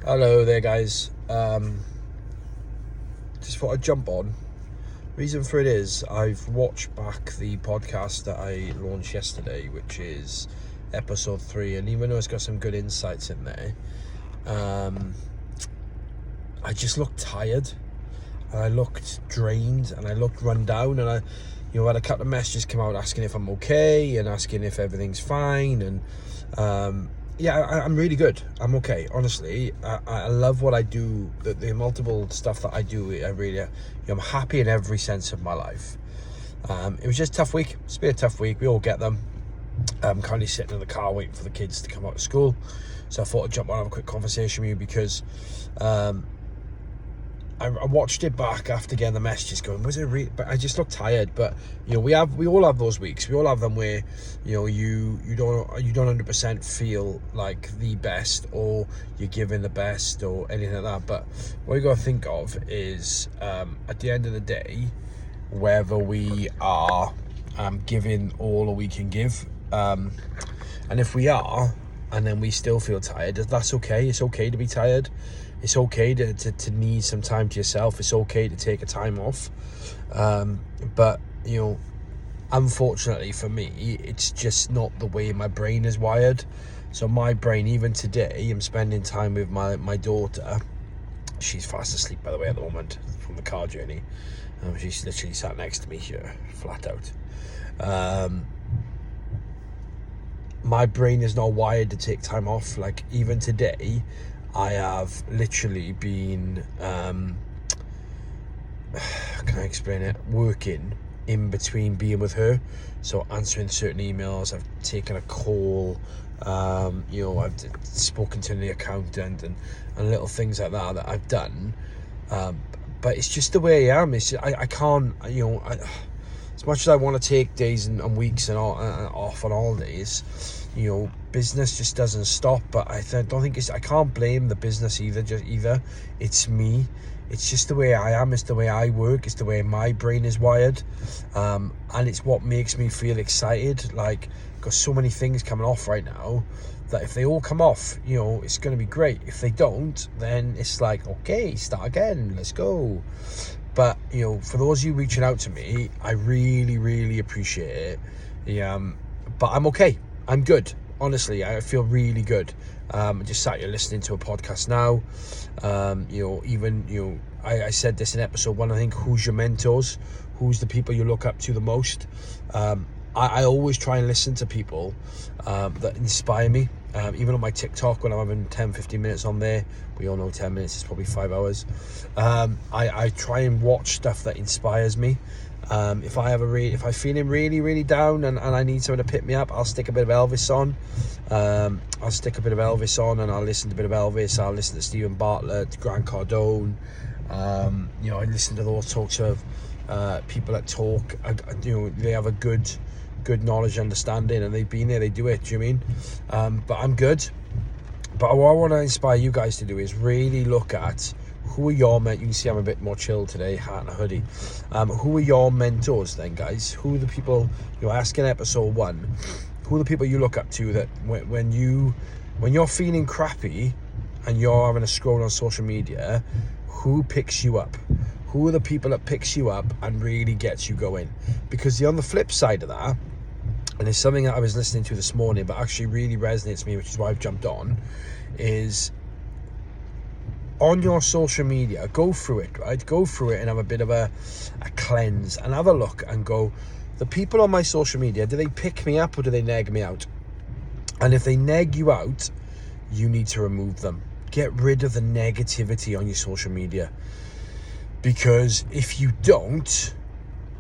Hello there, guys. Just thought I'd jump on. Reason for it is I've watched back the podcast that I launched yesterday, which is episode 3, and even though it's got some good insights in there, I just looked tired, and I looked drained, and I looked run down, and I had a couple of messages come out asking if I'm okay and asking if everything's fine, and I'm really good. I'm okay, honestly. I love what I do. The multiple stuff that I do, I'm happy in every sense of my life. It was just a tough week. It's been a tough week. We all get them. I'm currently sitting in the car waiting for the kids to come out of school. So I thought I'd jump on and have a quick conversation with you because I watched it back after getting the messages going, was it really? But I just look tired. But we all have those weeks. We all have them where you don't 100% feel like the best, or you're giving the best, or anything like that. But what you got to think of is at the end of the day, whether we are giving all that we can give, and if we are, and then we still feel tired, that's okay. It's okay to be tired. It's okay to need some time to yourself. It's okay to take a time off. But, unfortunately for me, it's just not the way my brain is wired. So my brain, even today, I'm spending time with my daughter. She's fast asleep, by the way, at the moment, from the car journey. She's literally sat next to me here, flat out. My brain is not wired to take time off. Like, even today, I have literally been, can I explain it? Working in between being with her. So answering certain emails, I've taken a call, I've spoken to the accountant and little things like that I've done. But it's just the way I am. It's just, I can't, as much as I want to take days and weeks and off on holidays, business just doesn't stop. But I don't think I can't blame the business either. It's me. It's just the way I am. It's the way I work. It's the way my brain is wired, and it's what makes me feel excited. Like, got so many things coming off right now that if they all come off, it's going to be great. If they don't, then it's like, okay, start again. Let's go. But, for those of you reaching out to me, I really, really appreciate it. But I'm okay. I'm good. Honestly, I feel really good. I just sat here listening to a podcast now. I said this in episode 1, I think, who's your mentors? Who's the people you look up to the most? I always try and listen to people that inspire me. Even on my TikTok, when I'm having 10-15 minutes on there, we all know 10 minutes is probably 5 hours. I try and watch stuff that inspires me. If I'm feeling really, really down and I need someone to pick me up, I'll stick a bit of Elvis on. And I'll listen to a bit of Elvis. I'll listen to Stephen Bartlett, Grant Cardone. I listen to those talks of people that talk. They have a good knowledge, understanding, and they've been there, they do it. Do you mean? But I'm good. But what I want to inspire you guys to do is really look at who are your mentors. You can see I'm a bit more chill today, hat and a hoodie. Who are your mentors then, guys? Who are the people you're asking? Episode 1. Who are the people you look up to that when you're feeling crappy and you're having a scroll on social media, who picks you up? Who are the people that picks you up and really gets you going? Because on the flip side of that, and it's something that I was listening to this morning, but actually really resonates with me, which is why I've jumped on, is on your social media, go through it, right? Go through it and have a bit of a cleanse and have a look and go, the people on my social media, do they pick me up or do they neg me out? And if they neg you out, you need to remove them. Get rid of the negativity on your social media. Because if you don't,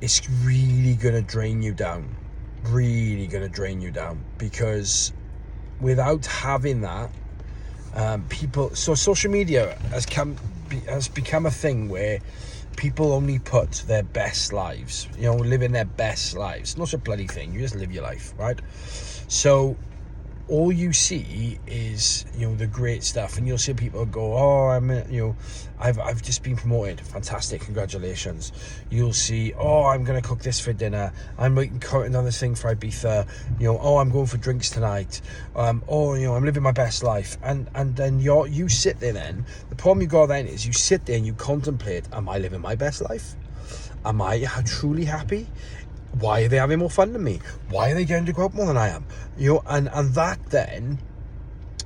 it's really going to drain you down. Really going to drain you down. Because without having that, so social media has become a thing where people only put their best lives, living their best lives. Not a bloody thing. You just live your life, right? So all you see is, the great stuff, and you'll see people go, oh, I've just been promoted, fantastic, congratulations. You'll see, oh, I'm gonna cook this for dinner, I'm counting on this thing for Ibiza, oh, I'm going for drinks tonight, oh, I'm living my best life, and then you sit there. Then the problem you got then is you sit there and you contemplate, am I living my best life? Am I truly happy? Why are they having more fun than me? Why are they getting to go out more than I am? And that then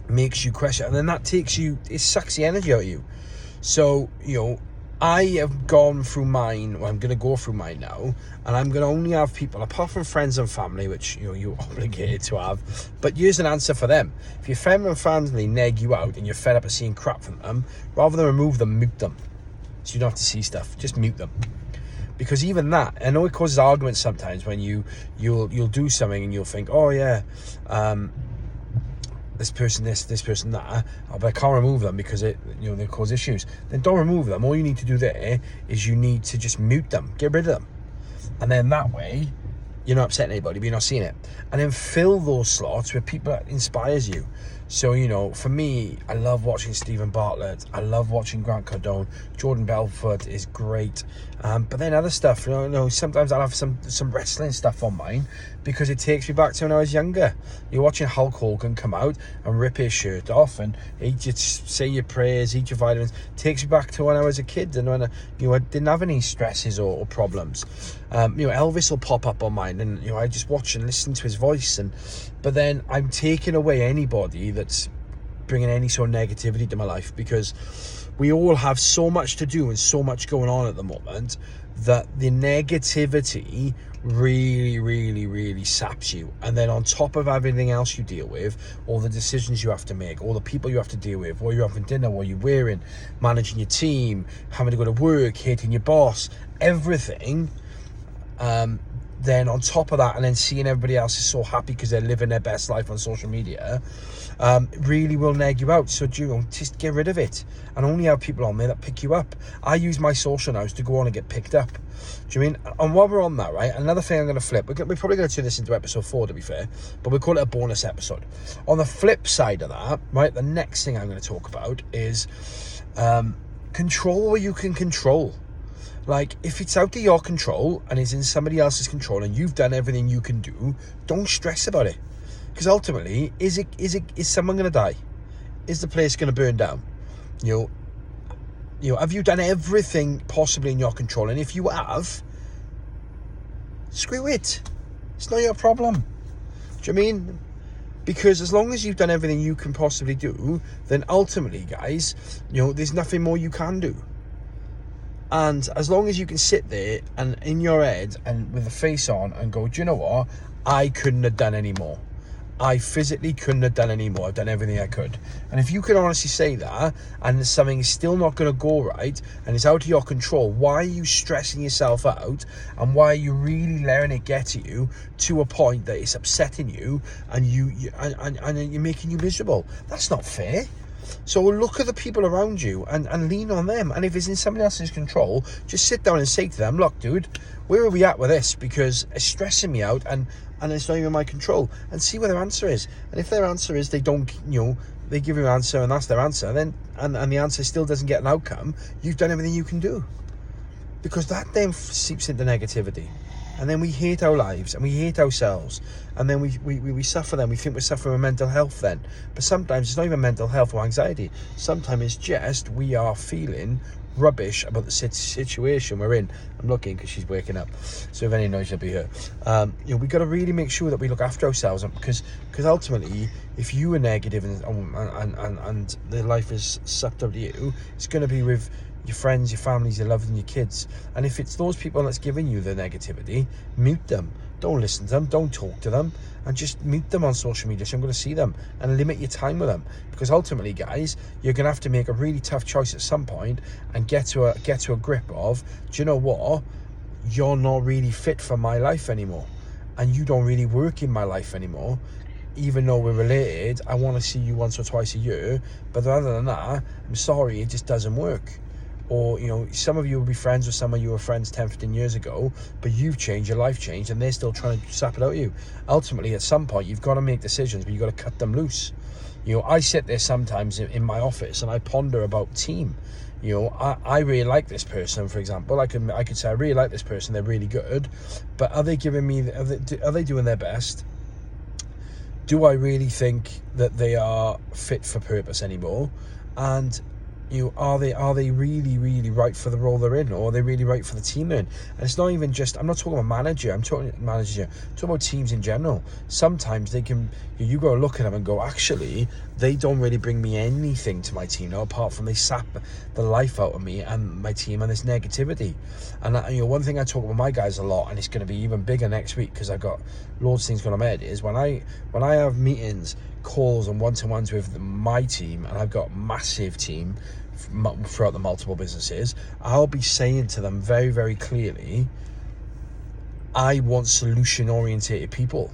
makes you question, and then that it sucks the energy out of you. So, I have gone through mine, I'm going to go through mine now, and I'm going to only have people, apart from friends and family, which, you're obligated to have, but here's an answer for them. If your friend and family neg you out and you're fed up of seeing crap from them, rather than remove them, mute them. So you don't have to see stuff, just mute them. Because even that, I know it causes arguments sometimes when you'll do something and you'll think, oh yeah, this person this person that, but I can't remove them because they cause issues. Then don't remove them. All you need to do there is you need to just mute them, get rid of them, and then that way you're not upsetting anybody, but you're not seeing it. And then fill those slots with people that inspires you. So, for me, I love watching Stephen Bartlett. I love watching Grant Cardone. Jordan Belfort is great. But then other stuff, sometimes I'll have some wrestling stuff on mine because it takes me back to when I was younger. You're watching Hulk Hogan come out and rip his shirt off and just say your prayers, eat your vitamins. It takes me back to when I was a kid and when I didn't have any stresses or problems. Elvis will pop up on mine and, I just watch and listen to his voice. But then I'm taking away anybody that's bringing any sort of negativity to my life, because we all have so much to do and so much going on at the moment that the negativity really, really, really saps you. And then on top of everything else you deal with, all the decisions you have to make, all the people you have to deal with, what you're having dinner, what you're wearing, managing your team, having to go to work, hating your boss, everything, then on top of that, and then seeing everybody else is so happy because they're living their best life on social media, really will neg you out. So just get rid of it and only have people on there that pick you up. I use my social now to go on and get picked up. Do you mean? And while we're on that, right, another thing I'm going to flip, we're probably going to turn this into episode 4 to be fair, but we'll call it a bonus episode. On the flip side of that, right, the next thing I'm going to talk about is control what you can control. Like, if it's out of your control and it's in somebody else's control and you've done everything you can do, don't stress about it. Because ultimately, is someone going to die? Is the place going to burn down? Have you done everything possibly in your control? And if you have, screw it. It's not your problem. Do you mean? Because as long as you've done everything you can possibly do, then ultimately, guys, there's nothing more you can do. And as long as you can sit there and in your head and with the face on and go, do you know what? I couldn't have done any more. I physically couldn't have done any more. I've done everything I could. And if you can honestly say that and something is still not going to go right and it's out of your control, why are you stressing yourself out? And why are you really letting it get to you to a point that it's upsetting you and you're making you miserable? That's not fair. So look at the people around you and lean on them. And if it's in somebody else's control, just sit down and say to them, look, dude, where are we at with this? Because it's stressing me out and it's not even my control. And see what their answer is. And if their answer is they don't, they give you an answer and that's their answer, then and the answer still doesn't get an outcome, you've done everything you can do. Because that then seeps into negativity. And then we hate our lives and we hate ourselves, and then we suffer. Then we think we're suffering with mental health then, but sometimes it's not even mental health or anxiety. Sometimes it's just we are feeling rubbish about the situation we're in. I'm looking because she's waking up, so if any noise you'll be here. We got to really make sure that we look after ourselves, because ultimately if you are negative and their life is sucked up to you, it's going to be with your friends, your families, your loved and your kids. And if it's those people that's giving you the negativity, mute them. Don't listen to them, don't talk to them, and just mute them on social media so I'm going to see them, and limit your time with them. Because ultimately, guys, you're going to have to make a really tough choice at some point and get to a grip of, do you know what? You're not really fit for my life anymore, and you don't really work in my life anymore. Even though we're related, I want to see you once or twice a year, but other than that, I'm sorry, it just doesn't work. Or, you know, some of you will be friends with someone you were friends 10, 15 years ago, but you've changed, your life changed, and they're still trying to sap it out of you. Ultimately, at some point, you've got to make decisions, but you've got to cut them loose. You know, I sit there sometimes in my office and I ponder about team. You know, I really like this person, for example. I could say I really like this person, they're really good, but are they giving me, are they doing their best? Do I really think that they are fit for purpose anymore? And you know, are they really right for the role they're in, or are they really right for the team they're in? And it's not even just, I'm not talking about manager, I'm talking about teams in general. Sometimes they can, you go look at them and go, actually, they don't really bring me anything to my team now, apart from they sap the life out of me and my team and this negativity. And you know, one thing I talk about my guys a lot, and it's going to be even bigger next week because I've got loads of things going on my head, is when I have meetings, calls and one-to-ones with my team, and I've got massive team throughout the multiple businesses, I'll be saying to them very, very clearly, I want solution orientated people.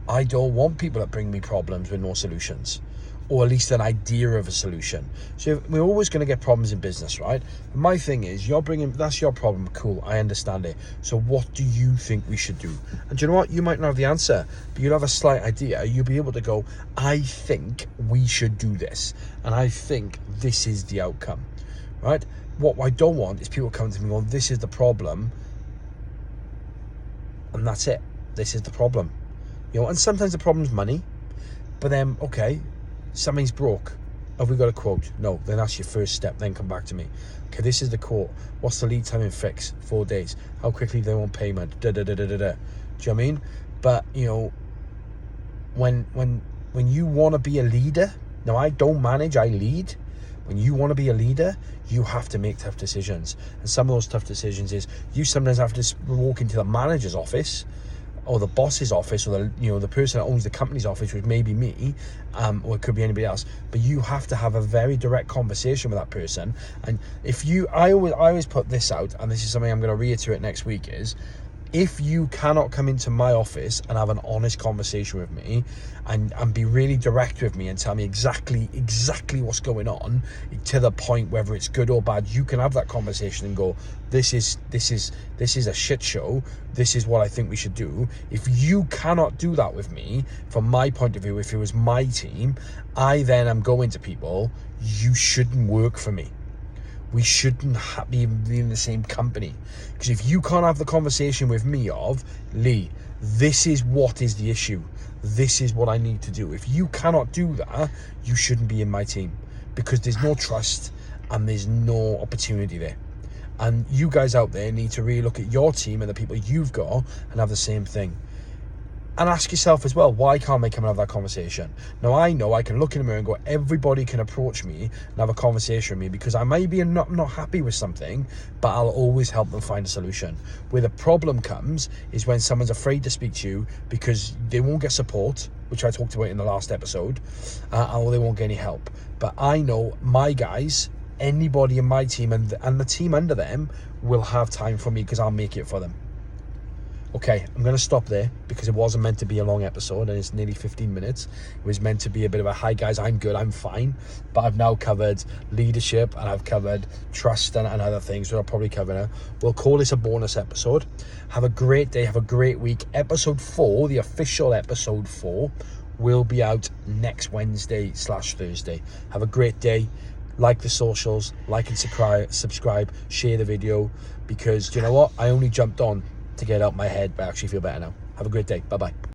I don't want people that bring me problems with no solutions, or at least an idea of a solution. So we're always going to get problems in business, right? My thing is, that's your problem, cool, I understand it. So what do you think we should do? And do you know what? You might not have the answer, but you'll have a slight idea. You'll be able to go, I think we should do this, and I think this is the outcome, right? What I don't want is people coming to me going, this is the problem, and that's it. This is the problem. You know, and sometimes the problem's money, but then, okay, something's broke. Have we got a quote? No. Then that's your first step. Then come back to me. Okay, this is the quote. What's the lead time in fix? 4 days. How quickly do they want payment? Da da da da da da. Do you know what I mean? But you know, when you want to be a leader, now I don't manage, I lead. When you want to be a leader, you have to make tough decisions, and some of those tough decisions is you sometimes have to walk into the manager's office, or the boss's office, or the person that owns the company's office, which may be me, or it could be anybody else. But you have to have a very direct conversation with that person. And I always put this out, and this is something I'm going to reiterate next week, is if you cannot come into my office and have an honest conversation with me and be really direct with me and tell me exactly what's going on, to the point whether it's good or bad, you can have that conversation and go, this is a shit show, this is what I think we should do. If you cannot do that with me, from my point of view, if it was my team, I then am going to people, you shouldn't work for me. We shouldn't be in the same company. Because if you can't have the conversation with me of, Lee, this is what is the issue, this is what I need to do. If you cannot do that, you shouldn't be in my team, because there's no trust and there's no opportunity there. And you guys out there need to really look at your team and the people you've got and have the same thing. And ask yourself as well, why can't they come and have that conversation? Now, I know I can look in the mirror and go, everybody can approach me and have a conversation with me, because I may be not happy with something, but I'll always help them find a solution. Where the problem comes is when someone's afraid to speak to you because they won't get support, which I talked about in the last episode, or they won't get any help. But I know my guys, anybody in my team and the team under them will have time for me, because I'll make it for them. Okay, I'm going to stop there, because it wasn't meant to be a long episode, and it's nearly 15 minutes. It was meant to be a bit of a, hi guys, I'm good, I'm fine. But I've now covered leadership, and I've covered trust and other things that I'll probably cover now. We'll call this a bonus episode. Have a great day, have a great week. Episode 4, the official episode 4, will be out next Wednesday/Thursday. Have a great day. Like the socials, like and subscribe, share the video, because do you know what? I only jumped on to get out my head, but I actually feel better now. Have a great day. Bye-bye.